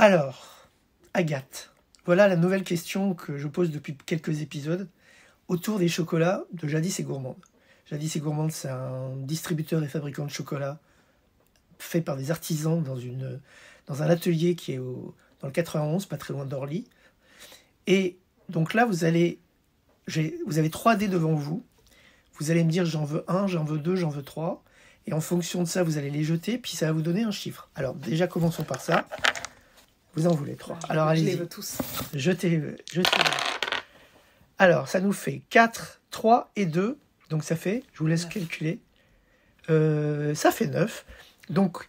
Alors, Agathe, voilà la nouvelle question que je pose depuis quelques épisodes autour des chocolats de Jadis et Gourmande. Jadis et Gourmande, c'est un distributeur et fabricant de chocolat fait par des artisans dans un atelier qui est dans le 91, pas très loin d'Orly. Et donc là, vous avez 3 dés devant vous. Vous allez me dire j'en veux 1, j'en veux 2, j'en veux 3. Et en fonction de ça, vous allez les jeter, puis ça va vous donner un chiffre. Alors déjà, commençons par ça. Vous en voulez 3. Alors allez-y. Je les veux tous. Jetez-les. Alors, ça nous fait 4, 3 et 2. Donc ça fait, je vous laisse 9. calculer. Ça fait 9. Donc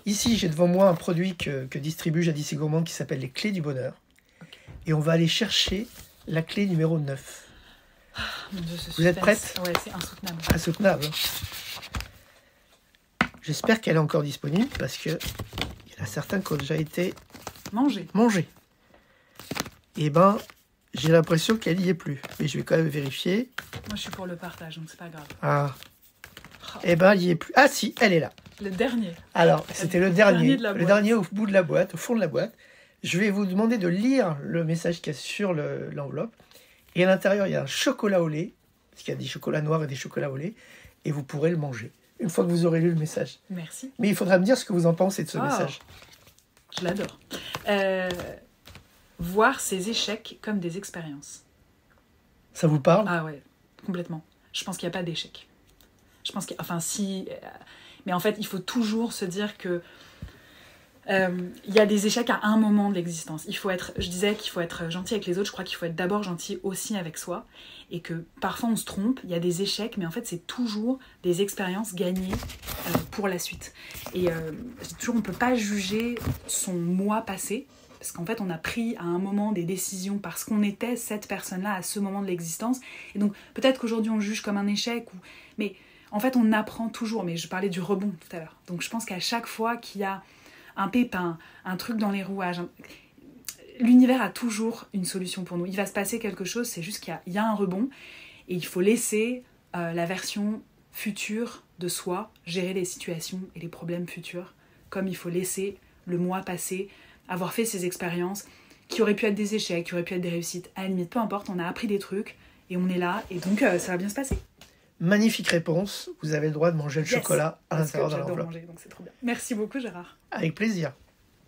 ici, j'ai devant moi un produit que distribue Jadis et Gourmande qui s'appelle les clés du bonheur. Okay. Et on va aller chercher la clé numéro 9. Mon Dieu, vous êtes prête? Ouais, c'est insoutenable. Insoutenable. J'espère qu'elle est encore disponible parce que il y en a certains qui ont déjà été mangés. Et ben, j'ai l'impression qu'elle n'y est plus. Mais je vais quand même vérifier. Moi, je suis pour le partage, donc c'est pas grave. Ah. Eh ben, il n'y est plus. Ah si, elle est là. Le dernier. Alors, c'était le dernier. Le dernier au bout de la boîte, au fond de la boîte. Je vais vous demander de lire le message qu'il y a sur l'enveloppe. Et à l'intérieur, il y a un chocolat au lait. Parce qu'il y a des chocolats noirs et des chocolats au lait. Et vous pourrez le manger. Une fois que vous aurez lu le message. Merci. Mais il faudra me dire ce que vous en pensez de ce message. Je l'adore. Voir ces échecs comme des expériences. Ça vous parle? Ah ouais, complètement. Je pense qu'il n'y a pas d'échec. Je pense si... mais en fait, il faut toujours se dire que il y a des échecs à un moment de l'existence. Je disais qu'il faut être gentil avec les autres, je crois qu'il faut être d'abord gentil aussi avec soi, et que parfois on se trompe, il y a des échecs, mais en fait c'est toujours des expériences gagnées pour la suite. Et on ne peut pas juger son moi passé, parce qu'en fait on a pris à un moment des décisions parce qu'on était cette personne-là à ce moment de l'existence, et donc peut-être qu'aujourd'hui on le juge comme un échec, mais en fait on apprend toujours, mais je parlais du rebond tout à l'heure, donc je pense qu'à chaque fois qu'il y a un pépin, un truc dans les rouages. L'univers a toujours une solution pour nous. Il va se passer quelque chose, c'est juste qu'il y a un rebond et il faut laisser la version future de soi gérer les situations et les problèmes futurs, comme il faut laisser le moi passé avoir fait ses expériences qui auraient pu être des échecs, qui auraient pu être des réussites. À la limite, peu importe, on a appris des trucs et on est là et donc ça va bien se passer. Magnifique réponse. Vous avez le droit de manger le chocolat à l'intérieur de l'enveloppe. Manger, donc c'est trop bien. Merci beaucoup, Gérard. Avec plaisir.